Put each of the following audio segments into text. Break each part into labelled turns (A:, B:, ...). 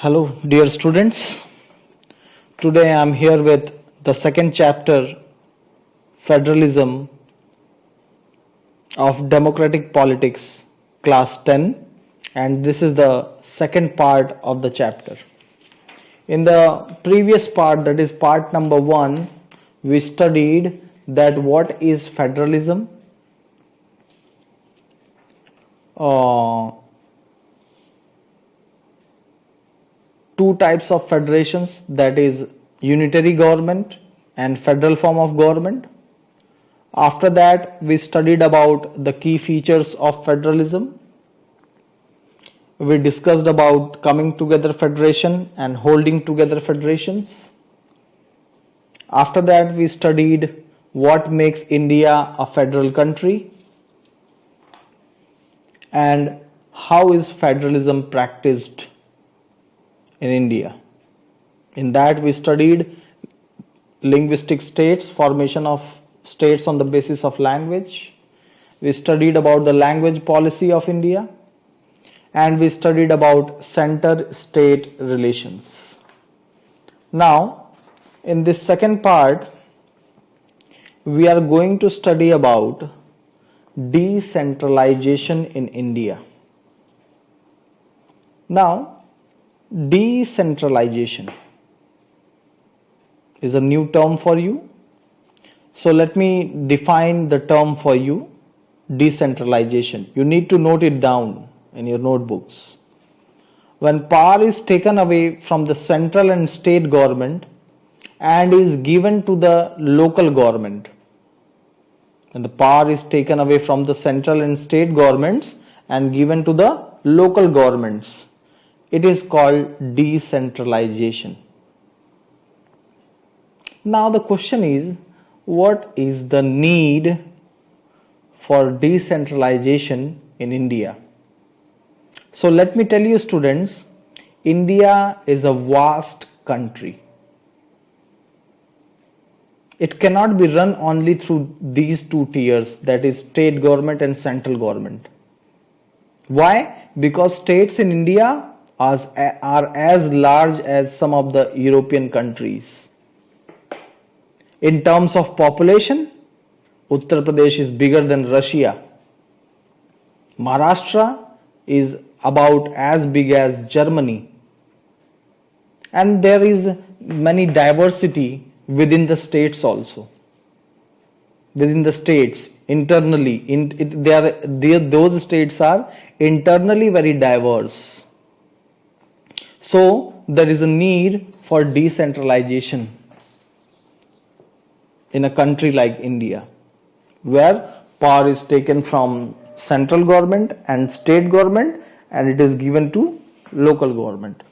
A: Hello, dear students. Today I am here with the second chapter, Federalism of Democratic Politics, class 10, and this is the second part of the chapter. In the previous part, that is part number 1, we studied that what is federalism, two types of federations, that is unitary government and federal form of government. After that, we studied about the key features of federalism. We discussed about coming together federation and holding together federations. After that, we studied what makes India a federal country and how is federalism practiced in India. In that, we studied linguistic states, formation of states on the basis of language. We studied about the language policy of India, and we studied about center-state relations. Now, in this second part, we are going to study about decentralization in India. Now, decentralization is a new term for you. So let me define the term for you, decentralization. You need to note it down in your notebooks. When power is taken away from the central and state government and is given to the local government, when the power is taken away from the central and state governments and given to the local governments, it is called decentralization. Now the question is, what is the need for decentralization in India? So let me tell you, students, India is a vast country. It cannot be run only through these two tiers, that is state government and central government. Why? Because states in India are as large as some of the European countries. In terms of population, Uttar Pradesh is bigger than Russia. Maharashtra is about as big as Germany. And there is many diversity within the states also. Within the states, internally, those states are internally very diverse. So, there is a need for decentralization in a country like India, where power is taken from central government and state government and it is given to local government.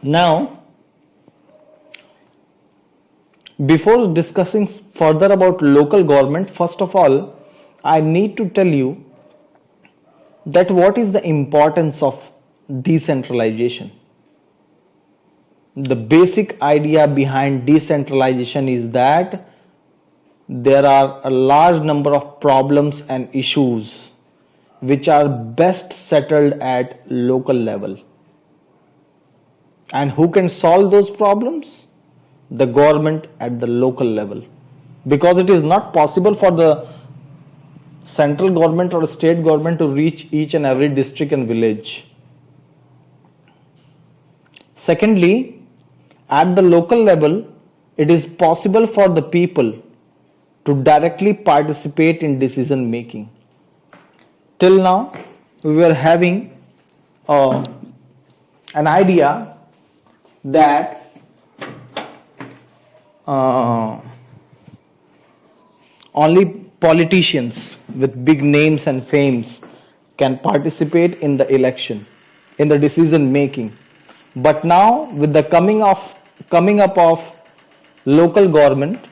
A: Now, before discussing further about local government, first of all, I need to tell you that what is the importance of decentralization. The basic idea behind decentralization is that there are a large number of problems and issues which are best settled at local level. And who can solve those problems? The government at the local level. Because it is not possible for the central government or state government to reach each and every district and village. Secondly, at the local level, it is possible for the people to directly participate in decision making. Till now, we were having an idea that only politicians with big names and fames can participate in the election, in the decision making. But now, with the coming up of local government,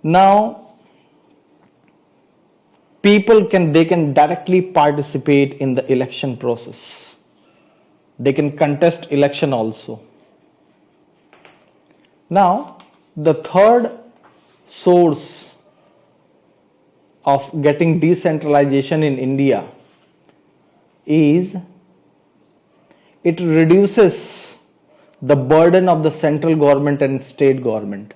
A: now people can directly participate in the election process. They can contest election also. Now, the third source of getting decentralization in India is it reduces the burden of the central government and state government.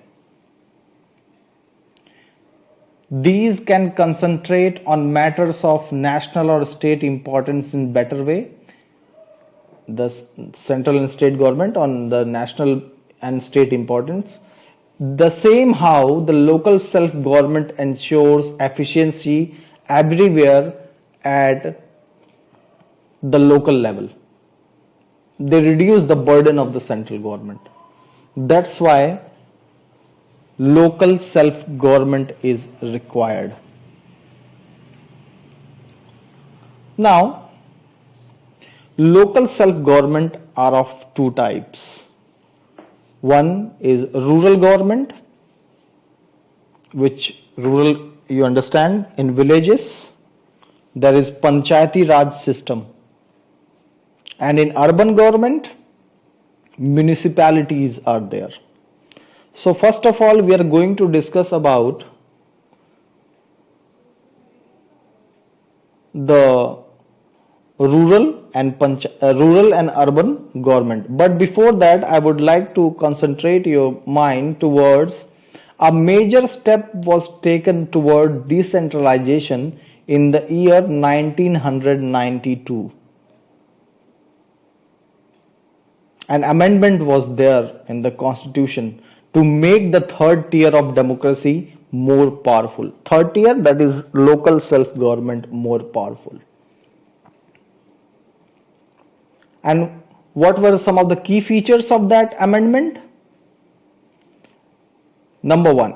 A: These can concentrate on matters of national or state importance in better way. The central and state government on the national and state importance. The same how the local self-government ensures efficiency everywhere at the local level. They reduce the burden of the central government. That's why local self-government is required. Now, local self-government are of two types. One is rural government, which rural you understand in villages. There is Panchayati Raj system. And in urban government, municipalities are there. So first of all, we are going to discuss about the rural and urban government. But before that, I would like to concentrate your mind towards a major step was taken toward decentralization in the year 1992. An amendment was there in the constitution to make the third tier of democracy more powerful. Third tier, that is local self-government, more powerful. And what were some of the key features of that amendment? Number one,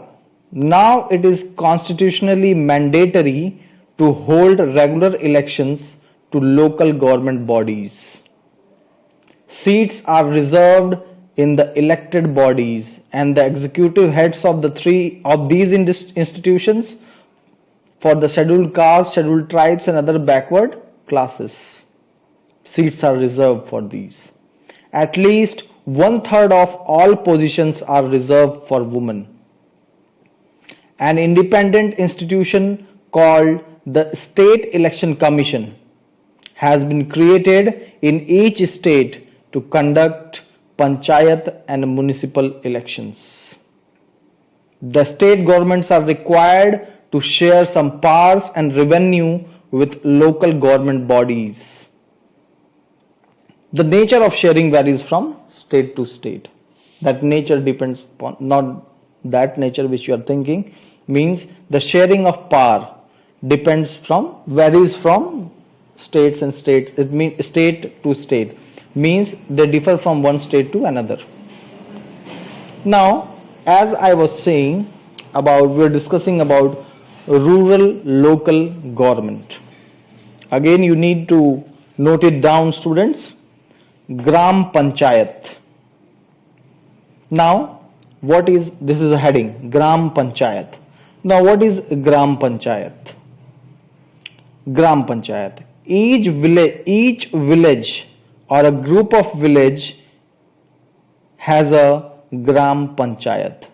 A: now it is constitutionally mandatory to hold regular elections to local government bodies. Seats are reserved in the elected bodies and the executive heads of the three of these institutions for the scheduled castes, scheduled tribes and other backward classes. Seats are reserved for these. At least 1/3 of all positions are reserved for women. An independent institution called the State Election Commission has been created in each state to conduct panchayat and municipal elections. The state governments are required to share some powers and revenue with local government bodies. The nature of sharing varies from state to state. That nature depends upon, not that nature which you are thinking, means the sharing of power varies from states and states. It means state to state, means they differ from one state to another. Now, as I was saying we are discussing about rural local government. Again, you need to note it down, students. Gram Panchayat. Now, this is a heading, Gram Panchayat. Now, what is Gram Panchayat? Gram Panchayat. Each village or a group of village has a Gram Panchayat.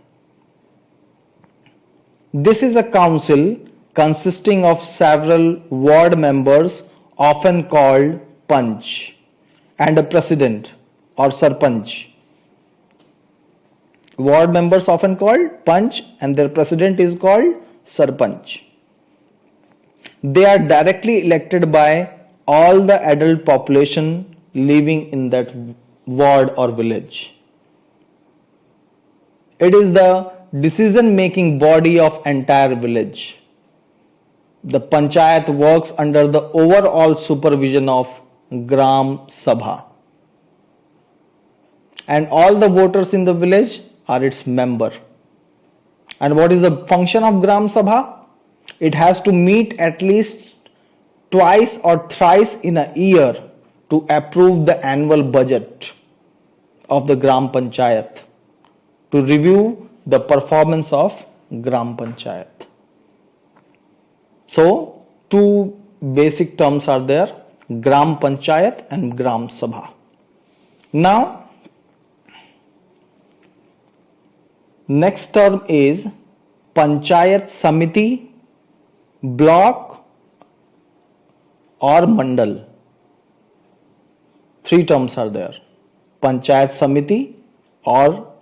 A: This is a council consisting of several ward members, often called Panch, and a president or Sarpanch. Ward members often called Panch and their president is called Sarpanch. They are directly elected by all the adult population living in that ward or village. It is the decision-making body of entire village. The panchayat works under the overall supervision of Gram Sabha. And all the voters in the village are its member. And what is the function of Gram Sabha? It has to meet at least twice or thrice in a year to approve the annual budget of the Gram Panchayat, to review the performance of Gram Panchayat. So, two basic terms are there, Gram Panchayat and Gram Sabha. Now, next term is Panchayat Samiti, block or mandal. three terms are there. Panchayat Samiti, or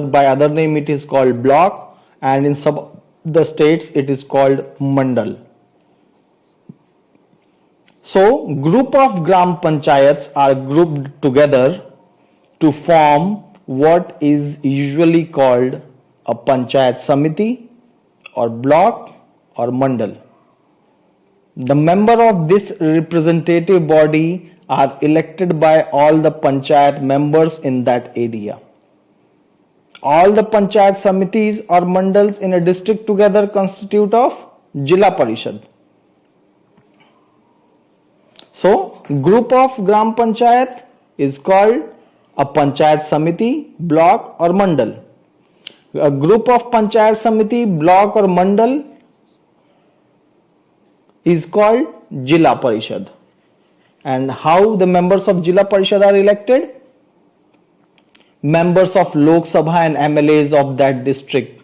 A: by other name it is called block, and in some the states it is called mandal. So group of gram panchayats are grouped together to form what is usually called a panchayat samiti or block or mandal. The member of this representative body are elected by all the panchayat members in that area. All the panchayat samitis or mandals in a district together constitute of Jila Parishad. So, group of gram panchayat is called a panchayat samiti, block or mandal. A group of panchayat samiti, block or mandal is called Jila Parishad. And how the members of Jila Parishad are elected? Members of Lok Sabha and MLAs of that district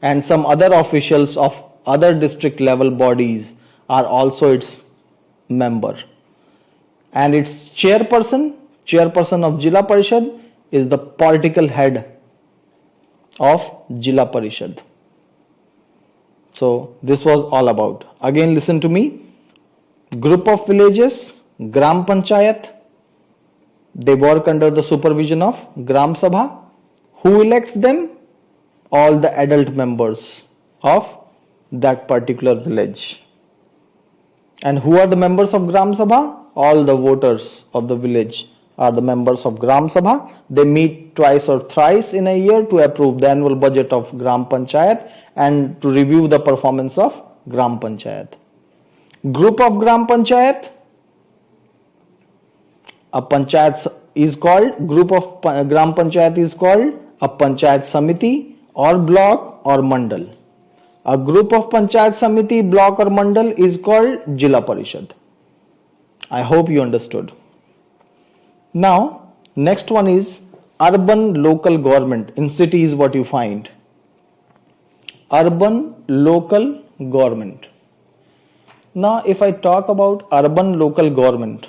A: and some other officials of other district level bodies are also its member. And its chairperson of Jila Parishad is the political head of Jila Parishad. So this was all about. Again, listen to me. Group of villages, Gram Panchayat, they work under the supervision of Gram Sabha. Who elects them? All the adult members of that particular village. And who are the members of Gram Sabha? All the voters of the village are the members of Gram Sabha. They meet twice or thrice in a year to approve the annual budget of Gram Panchayat and to review the performance of Gram Panchayat. Group of Gram Panchayat, a panchayat is called, group of Gram Panchayat is called a Panchayat Samiti or block or mandal. A group of Panchayat Samiti, block or mandal is called Jila Parishad. I hope you understood. Now, next one is urban local government. In cities, what you find? Urban local government. Now, if I talk about urban local government,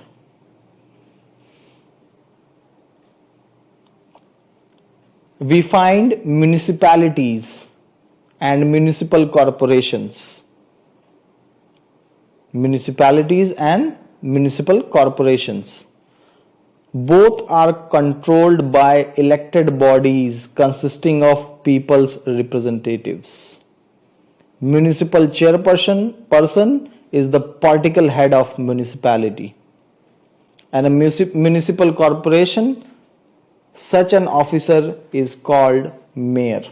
A: we find municipalities and municipal corporations. Municipalities and municipal corporations. Both are controlled by elected bodies consisting of people's representatives. Municipal chairperson is the political head of municipality. And a municipal corporation, such an officer is called mayor.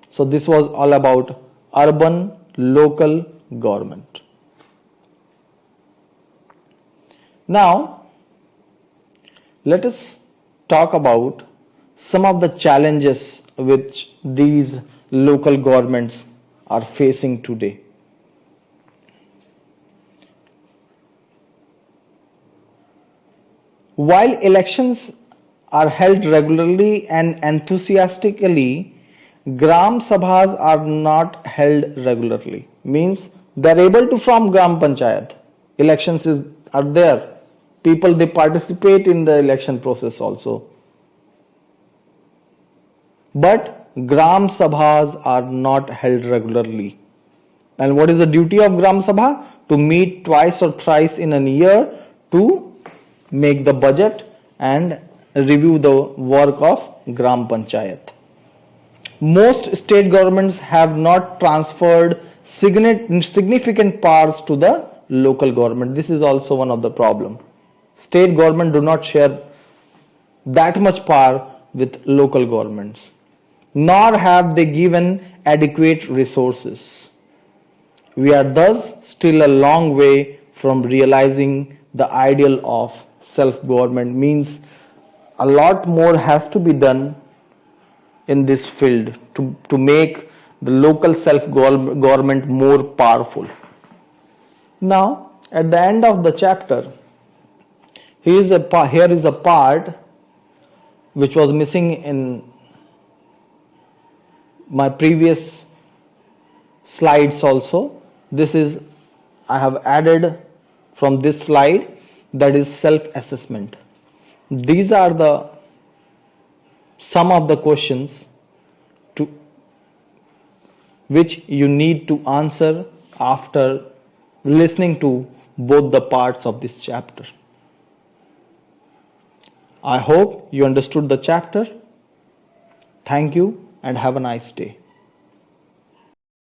A: So this was all about urban local government. Now, let us talk about some of the challenges which these local governments are facing today. While elections are held regularly and enthusiastically, Gram Sabhas are not held regularly. Means they are able to form Gram Panchayat. Elections are there. People, they participate in the election process also. But Gram Sabhas are not held regularly. And what is the duty of Gram Sabha? To meet twice or thrice in a year to make the budget and review the work of Gram Panchayat. Most state governments have not transferred significant powers to the local government. This is also one of the problems. State government do not share that much power with local governments, nor have they given adequate resources. We are thus still a long way from realizing the ideal of self-government. Means a lot more has to be done in this field to make the local self-government more powerful. Now, at the end of the chapter, here is a part which was missing in my previous slides also. This is, I have added from this slide. that is self-assessment. These are the some of the questions to which you need to answer after listening to both the parts of this chapter. I hope you understood the chapter. Thank you and have a nice day.